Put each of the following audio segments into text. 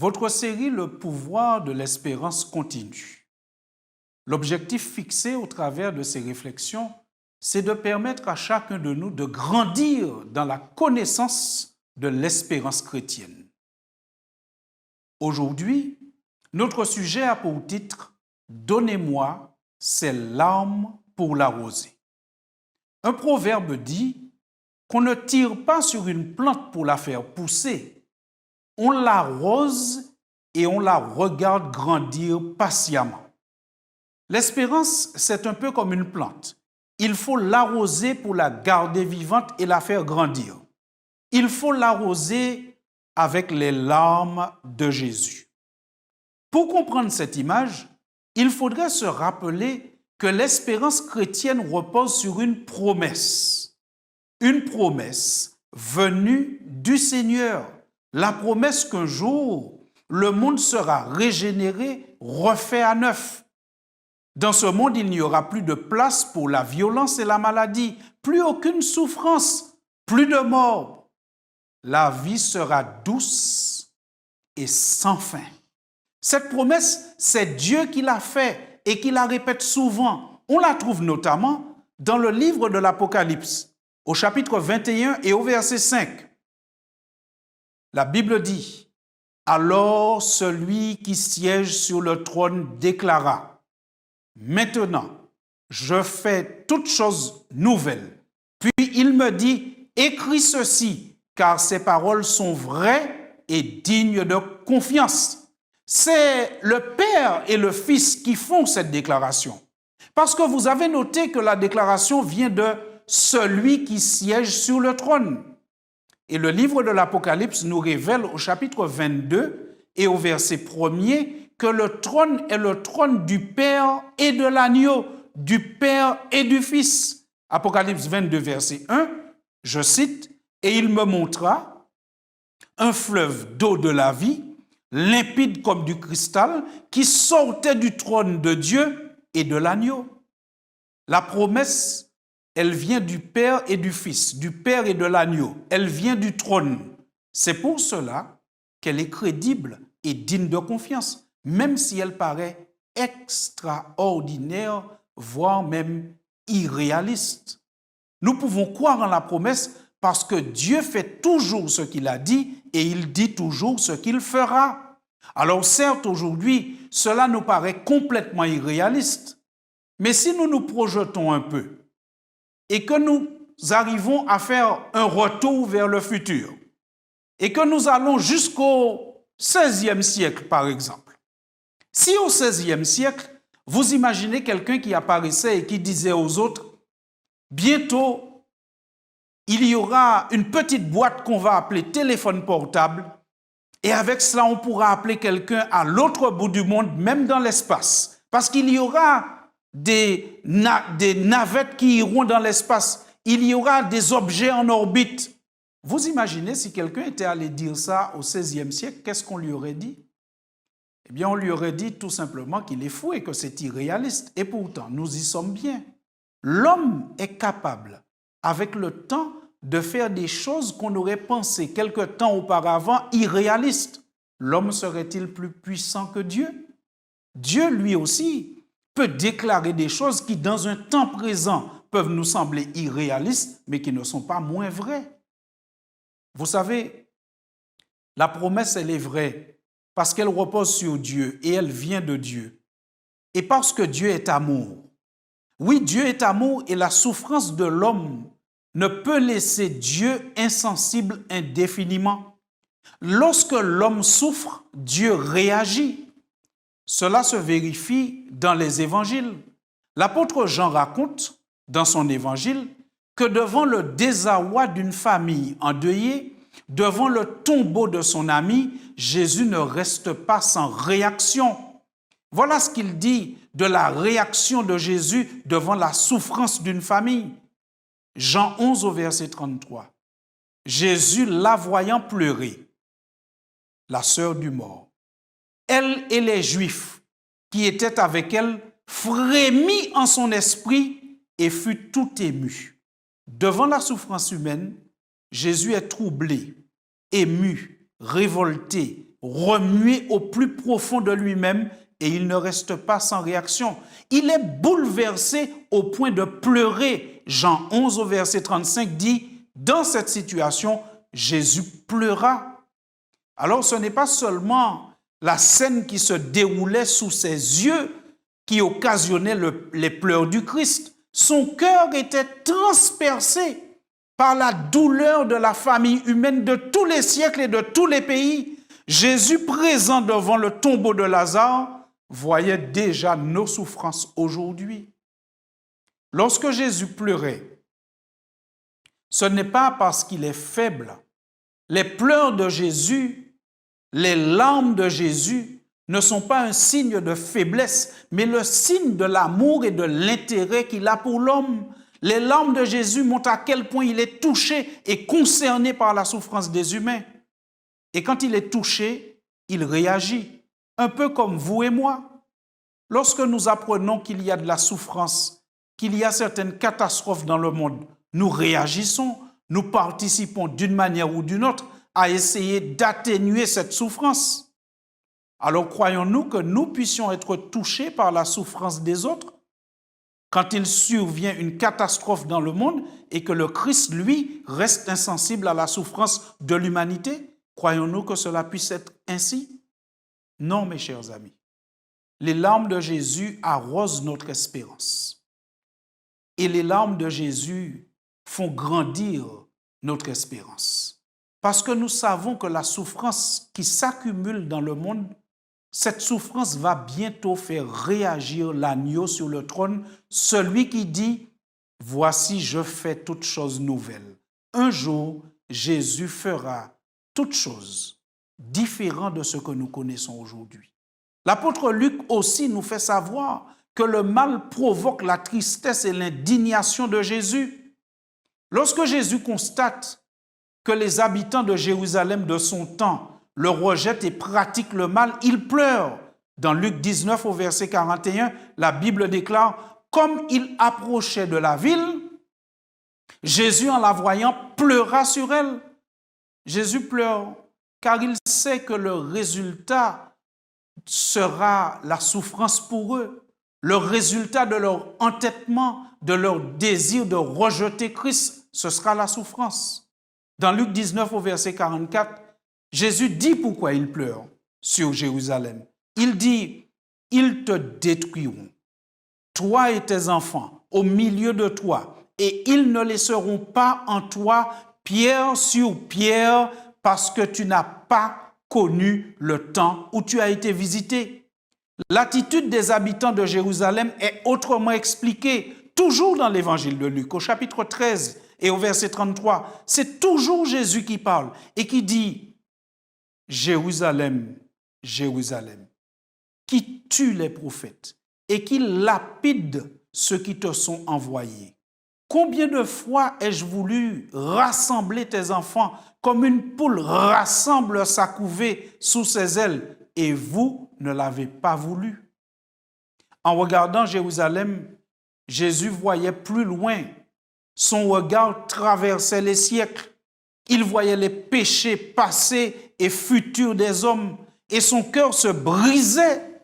votre série Le pouvoir de l'espérance continue. L'objectif fixé au travers de ces réflexions, c'est de permettre à chacun de nous de grandir dans la connaissance de l'espérance chrétienne. Aujourd'hui, notre sujet a pour titre « Donnez-moi ces larmes pour l'arroser ». Un proverbe dit qu'on ne tire pas sur une plante pour la faire pousser, on l'arrose et on la regarde grandir patiemment. L'espérance, c'est un peu comme une plante. Il faut l'arroser pour la garder vivante et la faire grandir. Il faut l'arroser avec les larmes de Jésus. Pour comprendre cette image, il faudrait se rappeler que l'espérance chrétienne repose sur une promesse venue du Seigneur, la promesse qu'un jour, le monde sera régénéré, refait à neuf. Dans ce monde, il n'y aura plus de place pour la violence et la maladie, plus aucune souffrance, plus de mort. La vie sera douce et sans fin. Cette promesse, c'est Dieu qui l'a fait et qui la répète souvent. On la trouve notamment dans le livre de l'Apocalypse, au chapitre 21 et au verset 5. La Bible dit, « Alors celui qui siège sur le trône déclara, « Maintenant, je fais toutes choses nouvelles. » Puis il me dit, « Écris ceci, car ces paroles sont vraies et dignes de confiance. » C'est le Père et le Fils qui font cette déclaration. Parce que vous avez noté que la déclaration vient de celui qui siège sur le trône. Et le livre de l'Apocalypse nous révèle au chapitre 22 et au verset 1er que le trône est le trône du Père et de l'agneau, du Père et du Fils. Apocalypse 22, verset 1, je cite, « Et il me montra un fleuve d'eau de la vie, limpide comme du cristal, qui sortait du trône de Dieu et de l'agneau. » La promesse, elle vient du Père et du Fils, du Père et de l'agneau. Elle vient du trône. C'est pour cela qu'elle est crédible et digne de confiance, même si elle paraît extraordinaire, voire même irréaliste. Nous pouvons croire en la promesse parce que Dieu fait toujours ce qu'il a dit et il dit toujours ce qu'il fera. Alors certes, aujourd'hui, cela nous paraît complètement irréaliste, mais si nous nous projetons un peu et que nous arrivons à faire un retour vers le futur et que nous allons jusqu'au XVIe siècle, par exemple, si au XVIe siècle, vous imaginez quelqu'un qui apparaissait et qui disait aux autres, bientôt, il y aura une petite boîte qu'on va appeler téléphone portable et avec cela, on pourra appeler quelqu'un à l'autre bout du monde, même dans l'espace. Parce qu'il y aura des navettes qui iront dans l'espace. Il y aura des objets en orbite. Vous imaginez si quelqu'un était allé dire ça au XVIe siècle, qu'est-ce qu'on lui aurait dit? Eh bien, on lui aurait dit tout simplement qu'il est fou et que c'est irréaliste. Et pourtant, nous y sommes bien. L'homme est capable, avec le temps, de faire des choses qu'on aurait pensé quelque temps auparavant irréalistes. L'homme serait-il plus puissant que Dieu? Dieu, lui aussi, peut déclarer des choses qui, dans un temps présent, peuvent nous sembler irréalistes, mais qui ne sont pas moins vraies. Vous savez, la promesse, elle est vraie parce qu'elle repose sur Dieu et elle vient de Dieu. Et parce que Dieu est amour. Oui, Dieu est amour et la souffrance de l'homme ne peut laisser Dieu insensible indéfiniment. Lorsque l'homme souffre, Dieu réagit. Cela se vérifie dans les évangiles. L'apôtre Jean raconte dans son évangile que devant le désarroi d'une famille endeuillée, devant le tombeau de son ami, Jésus ne reste pas sans réaction. Voilà ce qu'il dit de la réaction de Jésus devant la souffrance d'une famille. Jean 11 au verset 33. Jésus, la voyant pleurer, la sœur du mort, elle et les Juifs qui étaient avec elle frémit en son esprit et fut tout ému. Devant la souffrance humaine, Jésus est troublé, ému, révolté, remué au plus profond de lui-même et il ne reste pas sans réaction. Il est bouleversé au point de pleurer. Jean 11 au verset 35 dit, dans cette situation, Jésus pleura. Alors ce n'est pas seulement la scène qui se déroulait sous ses yeux qui occasionnait les pleurs du Christ. Son cœur était transpercé par la douleur de la famille humaine de tous les siècles et de tous les pays. Jésus, présent devant le tombeau de Lazare, voyait déjà nos souffrances aujourd'hui. Lorsque Jésus pleurait, ce n'est pas parce qu'il est faible. Les pleurs de Jésus, les larmes de Jésus ne sont pas un signe de faiblesse, mais le signe de l'amour et de l'intérêt qu'il a pour l'homme. Les larmes de Jésus montrent à quel point il est touché et concerné par la souffrance des humains. Et quand il est touché, il réagit, un peu comme vous et moi. Lorsque nous apprenons qu'il y a de la souffrance, qu'il y a certaines catastrophes dans le monde, nous réagissons, nous participons d'une manière ou d'une autre à essayer d'atténuer cette souffrance. Alors croyons-nous que nous puissions être touchés par la souffrance des autres quand il survient une catastrophe dans le monde et que le Christ, lui, reste insensible à la souffrance de l'humanité? Croyons-nous que cela puisse être ainsi? Non, mes chers amis. Les larmes de Jésus arrosent notre espérance. Et les larmes de Jésus font grandir notre espérance. Parce que nous savons que la souffrance qui s'accumule dans le monde, cette souffrance va bientôt faire réagir l'agneau sur le trône, celui qui dit « Voici, je fais toutes choses nouvelles ». Un jour, Jésus fera toutes choses différentes de ce que nous connaissons aujourd'hui. L'apôtre Luc aussi nous fait savoir que le mal provoque la tristesse et l'indignation de Jésus. Lorsque Jésus constate que les habitants de Jérusalem de son temps le rejettent et pratiquent le mal, il pleure. Dans Luc 19 au verset 41, la Bible déclare « Comme il approchait de la ville, Jésus en la voyant pleura sur elle. » Jésus pleure car il sait que le résultat sera la souffrance pour eux. Le résultat de leur entêtement, de leur désir de rejeter Christ, ce sera la souffrance. Dans Luc 19 au verset 44, Jésus dit pourquoi il pleure sur Jérusalem. Il dit, « Ils te détruiront, toi et tes enfants, au milieu de toi, et ils ne laisseront pas en toi pierre sur pierre, parce que tu n'as pas connu le temps où tu as été visité. » L'attitude des habitants de Jérusalem est autrement expliquée, toujours dans l'évangile de Luc, au chapitre 13 et au verset 33. C'est toujours Jésus qui parle et qui dit « Jérusalem, Jérusalem, qui tue les prophètes et qui lapide ceux qui te sont envoyés. Combien de fois ai-je voulu rassembler tes enfants comme une poule rassemble sa couvée sous ses ailes, et vous ne l'avez pas voulu. » En regardant Jérusalem, Jésus voyait plus loin. Son regard traversait les siècles. Il voyait les péchés passés et futurs des hommes, et son cœur se brisait,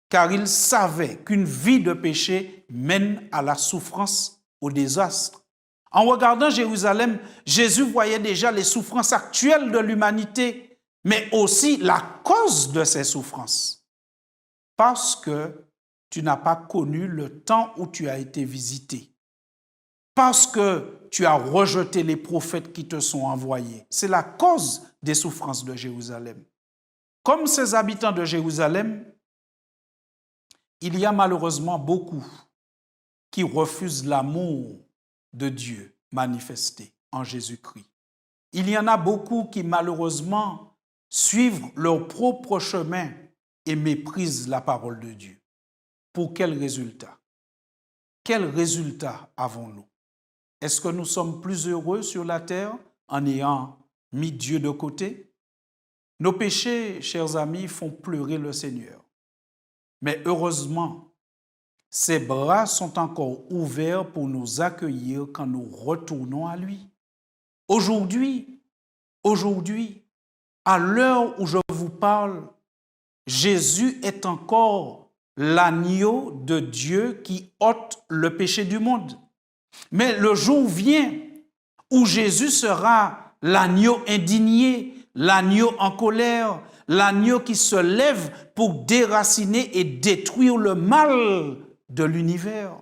car il savait qu'une vie de péché mène à la souffrance, au désastre. En regardant Jérusalem, Jésus voyait déjà les souffrances actuelles de l'humanité, mais aussi la cause de ces souffrances. Parce que tu n'as pas connu le temps où tu as été visité. Parce que tu as rejeté les prophètes qui te sont envoyés. C'est la cause des souffrances de Jérusalem. Comme ces habitants de Jérusalem, il y a malheureusement beaucoup qui refusent l'amour de Dieu manifesté en Jésus-Christ. Il y en a beaucoup qui malheureusement suivent leur propre chemin et méprisent la parole de Dieu. Pour quel résultat? Quel résultat avons-nous? Est-ce que nous sommes plus heureux sur la terre en ayant mis Dieu de côté? Nos péchés, chers amis, font pleurer le Seigneur. Mais heureusement, ses bras sont encore ouverts pour nous accueillir quand nous retournons à lui. Aujourd'hui, À l'heure où je vous parle, Jésus est encore l'agneau de Dieu qui ôte le péché du monde. Mais le jour vient où Jésus sera l'agneau indigné, l'agneau en colère, l'agneau qui se lève pour déraciner et détruire le mal de l'univers.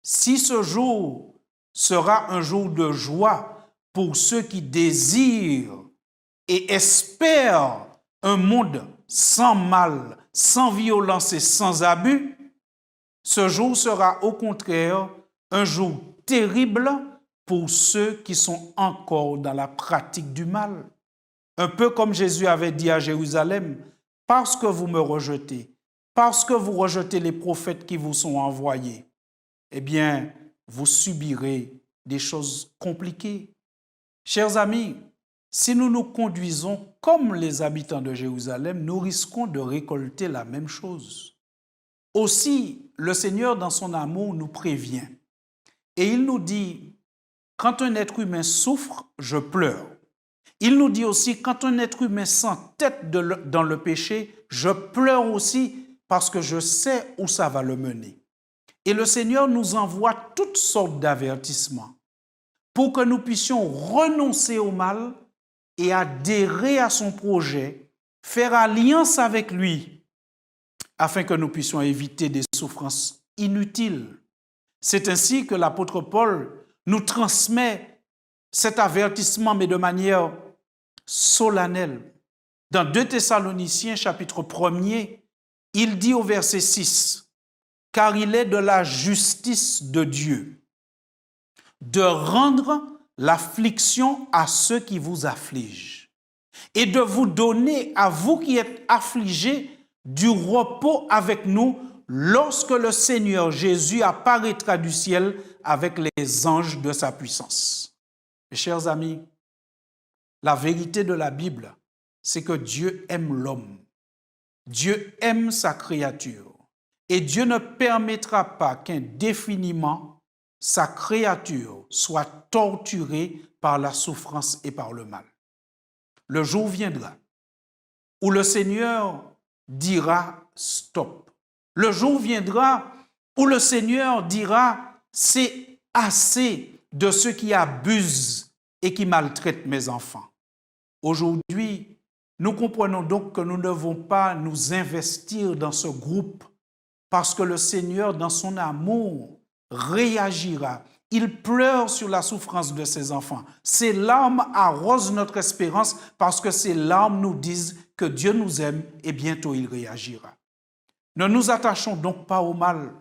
Si ce jour sera un jour de joie pour ceux qui désirent et espèrent un monde sans mal, sans violence et sans abus, ce jour sera au contraire un jour terrible pour ceux qui sont encore dans la pratique du mal. Un peu comme Jésus avait dit à Jérusalem, « Parce que vous me rejetez, parce que vous rejetez les prophètes qui vous sont envoyés, eh bien, vous subirez des choses compliquées. » Chers amis, si nous nous conduisons comme les habitants de Jérusalem, nous risquons de récolter la même chose. Aussi, le Seigneur, dans son amour, nous prévient. Et il nous dit, quand un être humain souffre, je pleure. Il nous dit aussi, quand un être humain s'entête dans le péché, je pleure aussi parce que je sais où ça va le mener. Et le Seigneur nous envoie toutes sortes d'avertissements pour que nous puissions renoncer au mal et adhérer à son projet, faire alliance avec lui, afin que nous puissions éviter des souffrances inutiles. C'est ainsi que l'apôtre Paul nous transmet cet avertissement, mais de manière solennelle. Dans 2 Thessaloniciens, chapitre 1er, il dit au verset 6, « Car il est de la justice de Dieu de rendre l'affliction à ceux qui vous affligent et de vous donner, à vous qui êtes affligés, du repos avec nous lorsque le Seigneur Jésus apparaîtra du ciel avec les anges de sa puissance. » Mes chers amis, la vérité de la Bible, c'est que Dieu aime l'homme. Dieu aime sa créature. Et Dieu ne permettra pas qu'indéfiniment sa créature soit torturée par la souffrance et par le mal. Le jour viendra où le Seigneur dira stop. Le jour viendra où le Seigneur dira c'est assez de ceux qui abusent et qui maltraitent mes enfants. Aujourd'hui, nous comprenons donc que nous ne devons pas nous investir dans ce groupe parce que le Seigneur, dans son amour, réagira. Il pleure sur la souffrance de ses enfants. Ses larmes arrosent notre espérance parce que ces larmes nous disent que Dieu nous aime et bientôt il réagira. Ne nous attachons donc pas au mal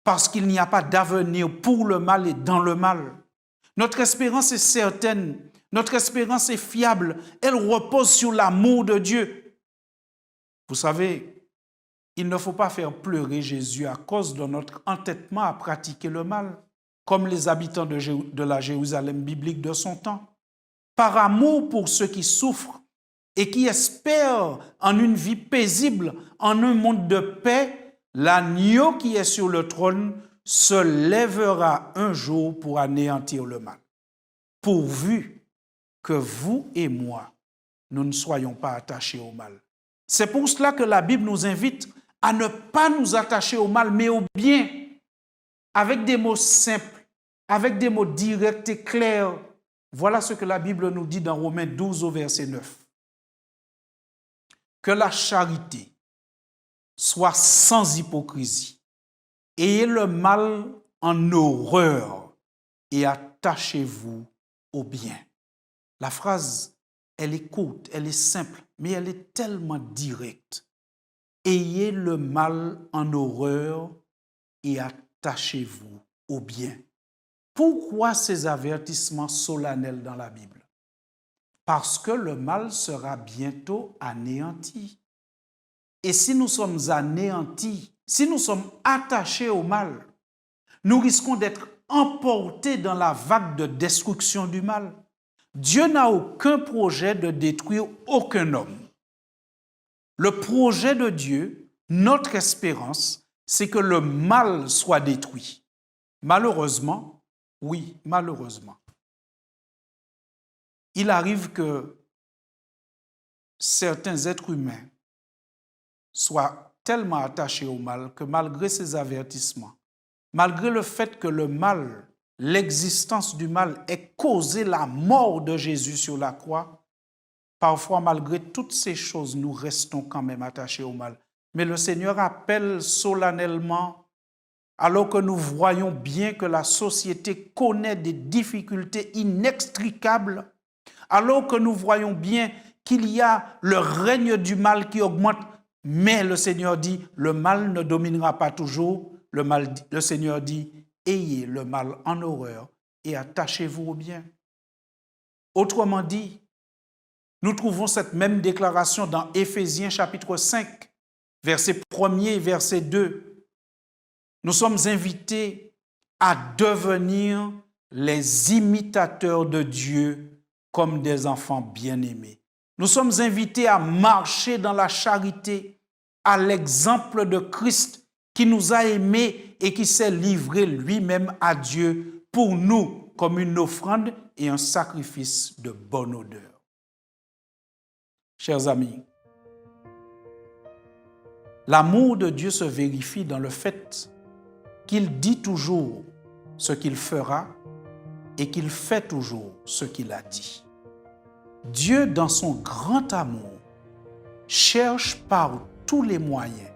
parce qu'il n'y a pas d'avenir pour le mal et dans le mal. Notre espérance est certaine, notre espérance est fiable, elle repose sur l'amour de Dieu. Vous savez, il ne faut pas faire pleurer Jésus à cause de notre entêtement à pratiquer le mal, comme les habitants de la Jérusalem biblique de son temps. Par amour pour ceux qui souffrent et qui espèrent en une vie paisible, en un monde de paix, l'agneau qui est sur le trône se lèvera un jour pour anéantir le mal, pourvu que vous et moi, nous ne soyons pas attachés au mal. C'est pour cela que la Bible nous invite à ne pas nous attacher au mal, mais au bien, avec des mots simples, avec des mots directs et clairs. Voilà ce que la Bible nous dit dans Romains 12 au verset 9. Que la charité soit sans hypocrisie. Ayez le mal en horreur et attachez-vous au bien. La phrase, elle est courte, elle est simple, mais elle est tellement directe. Ayez le mal en horreur et attachez-vous au bien. Pourquoi ces avertissements solennels dans la Bible? Parce que le mal sera bientôt anéanti. Et si nous sommes anéantis, si nous sommes attachés au mal, nous risquons d'être emportés dans la vague de destruction du mal. Dieu n'a aucun projet de détruire aucun homme. Le projet de Dieu, notre espérance, c'est que le mal soit détruit. Malheureusement, oui, malheureusement, il arrive que certains êtres humains soient tellement attachés au mal que malgré ces avertissements, malgré le fait que le mal, l'existence du mal ait causé la mort de Jésus sur la croix, parfois malgré toutes ces choses, nous restons quand même attachés au mal. Mais le Seigneur appelle solennellement, alors que nous voyons bien que la société connaît des difficultés inextricables, alors que nous voyons bien qu'il y a le règne du mal qui augmente, mais le Seigneur dit, le mal ne dominera pas toujours. Le Seigneur dit, ayez le mal en horreur et attachez-vous au bien. Autrement dit, nous trouvons cette même déclaration dans Éphésiens chapitre 5, verset 1er et verset 2. Nous sommes invités à devenir les imitateurs de Dieu comme des enfants bien-aimés. Nous sommes invités à marcher dans la charité, à l'exemple de Christ qui nous a aimés et qui s'est livré lui-même à Dieu pour nous comme une offrande et un sacrifice de bonne odeur. Chers amis, l'amour de Dieu se vérifie dans le fait qu'il dit toujours ce qu'il fera et qu'il fait toujours ce qu'il a dit. Dieu, dans son grand amour, cherche par tous les moyens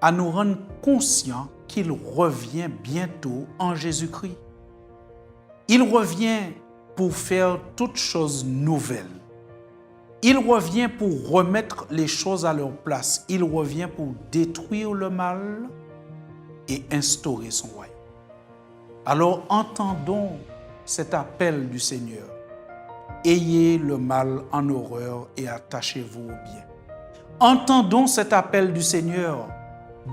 à nous rendre conscients qu'il revient bientôt en Jésus-Christ. Il revient pour faire toutes choses nouvelles. Il revient pour remettre les choses à leur place. Il revient pour détruire le mal et instaurer son royaume. Alors entendons cet appel du Seigneur. Ayez le mal en horreur et attachez-vous au bien. Entendons cet appel du Seigneur.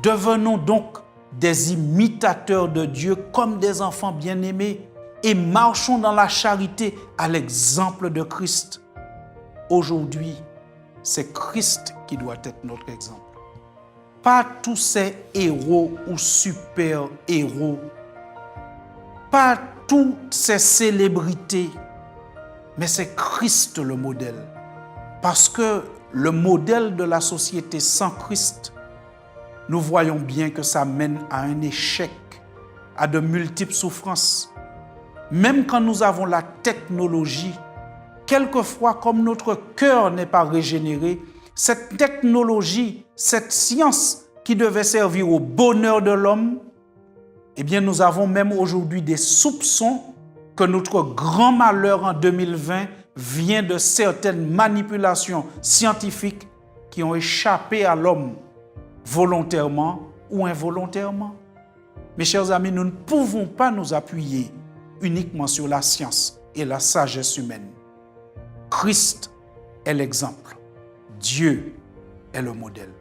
Devenons donc des imitateurs de Dieu comme des enfants bien-aimés et marchons dans la charité à l'exemple de Christ. Aujourd'hui, c'est Christ qui doit être notre exemple. Pas tous ces héros ou super-héros, pas toutes ces célébrités, mais c'est Christ le modèle. Parce que le modèle de la société sans Christ, nous voyons bien que ça mène à un échec, à de multiples souffrances. Même quand nous avons la technologie, quelquefois, comme notre cœur n'est pas régénéré, cette technologie, cette science qui devait servir au bonheur de l'homme, eh bien, nous avons même aujourd'hui des soupçons que notre grand malheur en 2020 vient de certaines manipulations scientifiques qui ont échappé à l'homme volontairement ou involontairement. Mes chers amis, nous ne pouvons pas nous appuyer uniquement sur la science et la sagesse humaine. Christ est l'exemple. Dieu est le modèle.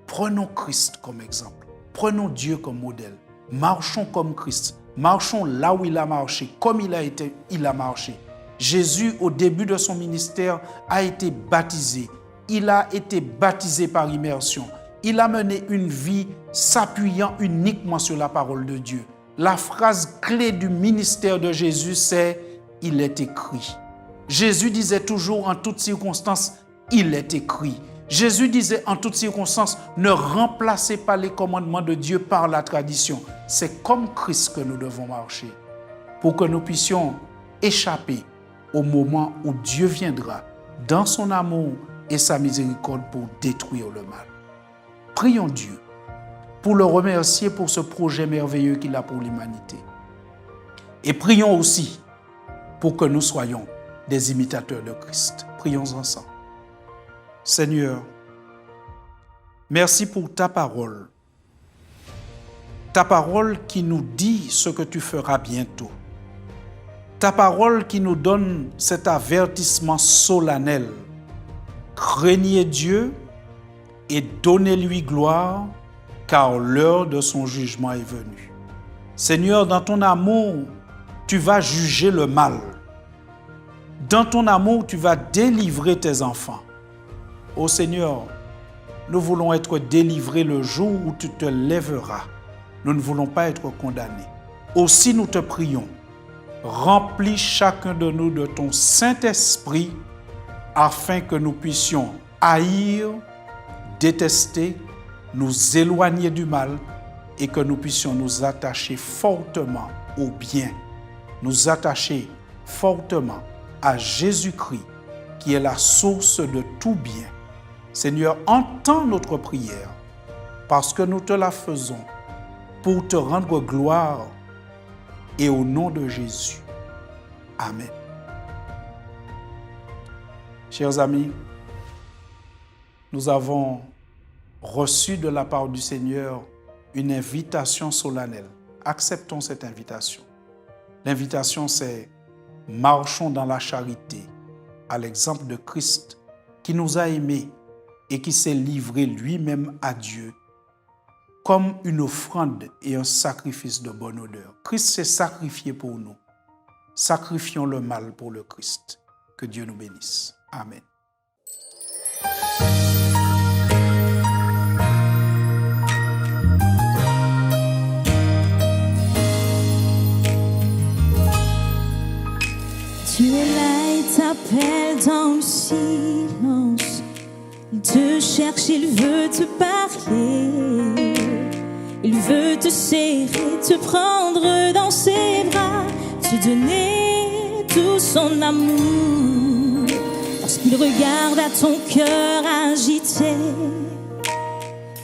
Prenons Christ comme exemple. Prenons Dieu comme modèle. Marchons comme Christ. Marchons là où il a marché, comme il a marché. Jésus, au début de son ministère, a été baptisé. Il a été baptisé par immersion. Il a mené une vie s'appuyant uniquement sur la parole de Dieu. La phrase clé du ministère de Jésus, c'est « Il est écrit ». Jésus disait toujours en toutes circonstances, il est écrit. Jésus disait en toutes circonstances, ne remplacez pas les commandements de Dieu par la tradition. C'est comme Christ que nous devons marcher pour que nous puissions échapper au moment où Dieu viendra dans son amour et sa miséricorde pour détruire le mal. Prions Dieu pour le remercier pour ce projet merveilleux qu'il a pour l'humanité. Et prions aussi pour que nous soyons des imitateurs de Christ. Prions ensemble. Seigneur, merci pour ta parole. Ta parole qui nous dit ce que tu feras bientôt. Ta parole qui nous donne cet avertissement solennel. Craignez Dieu et donnez-lui gloire, car l'heure de son jugement est venue. Seigneur, dans ton amour, tu vas juger le mal. Dans ton amour, tu vas délivrer tes enfants. Ô Seigneur, nous voulons être délivrés le jour où tu te lèveras. Nous ne voulons pas être condamnés. Aussi nous te prions, remplis chacun de nous de ton Saint-Esprit afin que nous puissions haïr, détester, nous éloigner du mal et que nous puissions nous attacher fortement au bien, nous attacher fortement à Jésus-Christ qui est la source de tout bien. Seigneur, entends notre prière parce que nous te la faisons pour te rendre gloire et au nom de Jésus. Amen. Chers amis, nous avons reçu de la part du Seigneur une invitation solennelle. Acceptons cette invitation. L'invitation, c'est « Marchons dans la charité » à l'exemple de Christ qui nous a aimés et qui s'est livré lui-même à Dieu comme une offrande et un sacrifice de bonne odeur. Christ s'est sacrifié pour nous. Sacrifions le mal pour le Christ. Que Dieu nous bénisse. Amen. Tu es là, il t'appelle dans le silence. Il te cherche, il veut te parler. Il veut te serrer, te prendre dans ses bras, te donner tout son amour. Lorsqu'il regarde à ton cœur agité,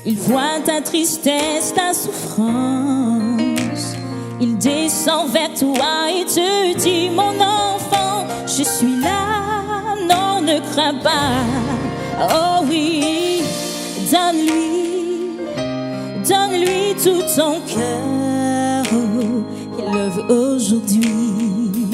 il voit ta tristesse, ta souffrance. Il descend vers toi et te dit: mon enfant, je suis là, non, ne crains pas. Oh oui, donne-lui tout ton cœur. Il le veut aujourd'hui.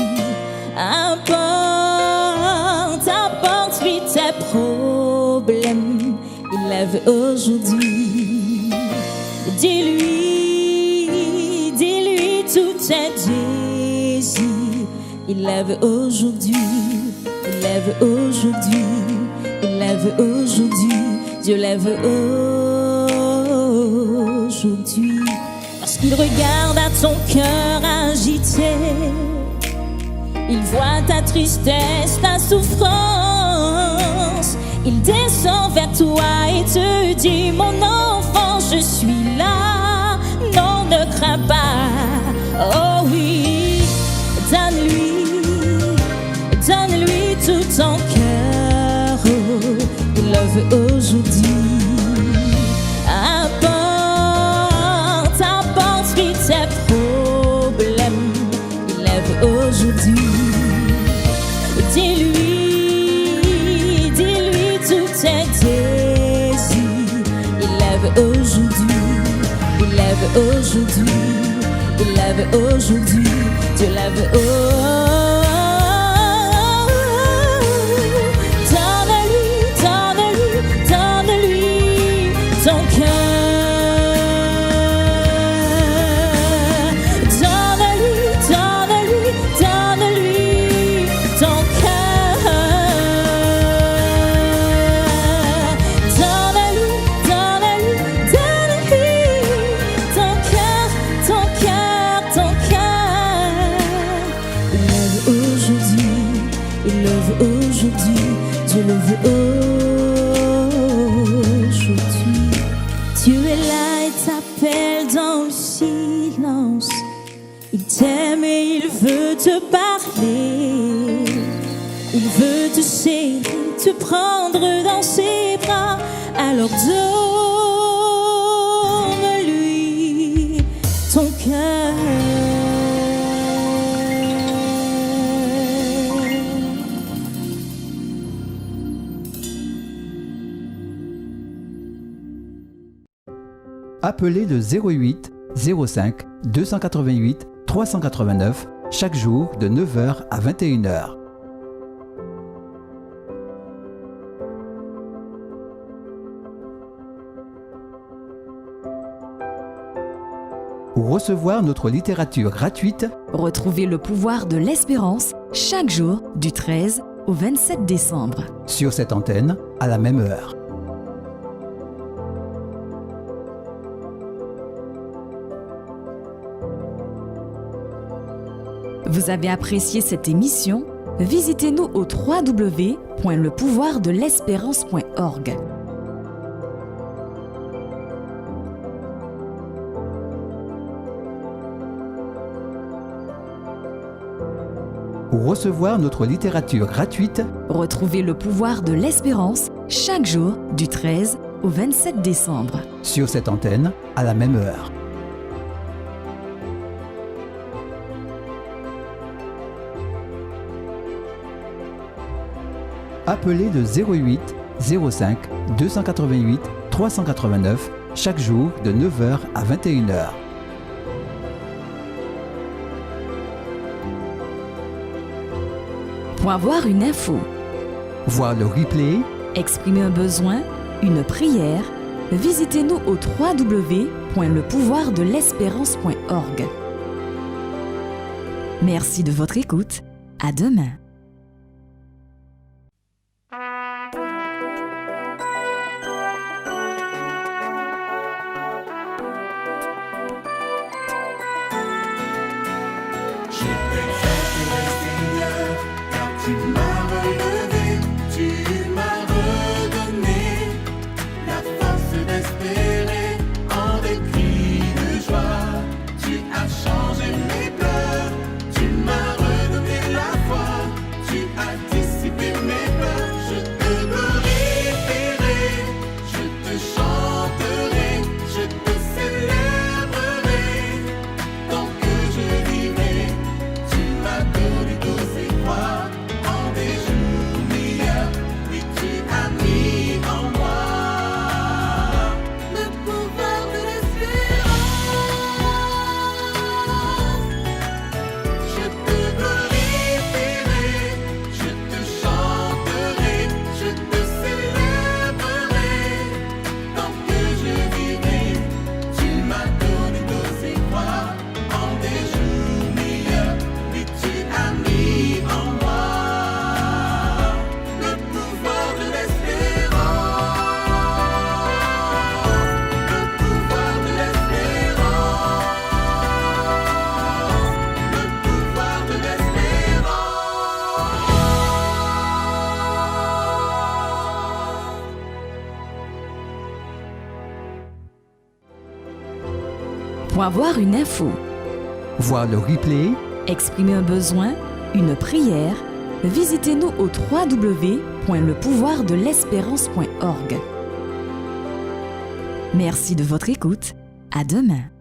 Apporte-lui tes problèmes. Il le veut aujourd'hui. Dis-lui tous tes désirs. Il le veut aujourd'hui. Il le veut aujourd'hui. Il la veut aujourd'hui, Dieu la veut aujourd'hui. Parce qu'il regarde à ton cœur agité, il voit ta tristesse, ta souffrance. Il descend vers toi et te dit: mon enfant, je suis là, non, ne crains pas. Oh oui, donne-lui tout ton cœur. Il le veut aujourd'hui. Apporte-lui tes problèmes. Il le veut aujourd'hui. Dis-lui tous tes désirs. Il le veut aujourd'hui. Il le veut aujourd'hui. Il le veut aujourd'hui. Dieu le veut aujourd'hui. Dieu le veut aujourd'hui. Dieu est là et t'appelle dans le silence. Il t'aime et il veut te parler. Il veut te serrer, te prendre dans ses bras. Alors donne-lui ton cœur. Appelez le 08 05 288 389 chaque jour de 9h à 21h. Pour recevoir notre littérature gratuite, retrouvez le pouvoir de l'espérance chaque jour du 13 au 27 décembre. Sur cette antenne, à la même heure. Vous avez apprécié cette émission? visitez-nous au www.lepouvoirdelespérance.org. Pour recevoir notre littérature gratuite, Retrouvez le pouvoir de l'espérance chaque jour du 13 au 27 décembre. sur cette antenne, à la même heure. Appelez le 08 05 288 389 chaque jour de 9h à 21h. Pour avoir une info, Voir le replay, exprimer un besoin, une prière, visitez-nous au www.lepouvoirdelespérance.org. Merci de votre écoute. À demain. Tu m'as relevé, tu m'as redonné la force d'espérer en des cris de joie. Tu as changé mes pleurs, tu m'as redonné la foi, tu as dissipé mes peurs. Je te glorifierai, je te chanterai, je te célébrerai tant que je vivrai. Tu m'as donné tous ces croix. Pour avoir une info, voir le replay, exprimer un besoin, une prière, visitez-nous au www.lepouvoirdelespérance.org. Merci de votre écoute. À demain.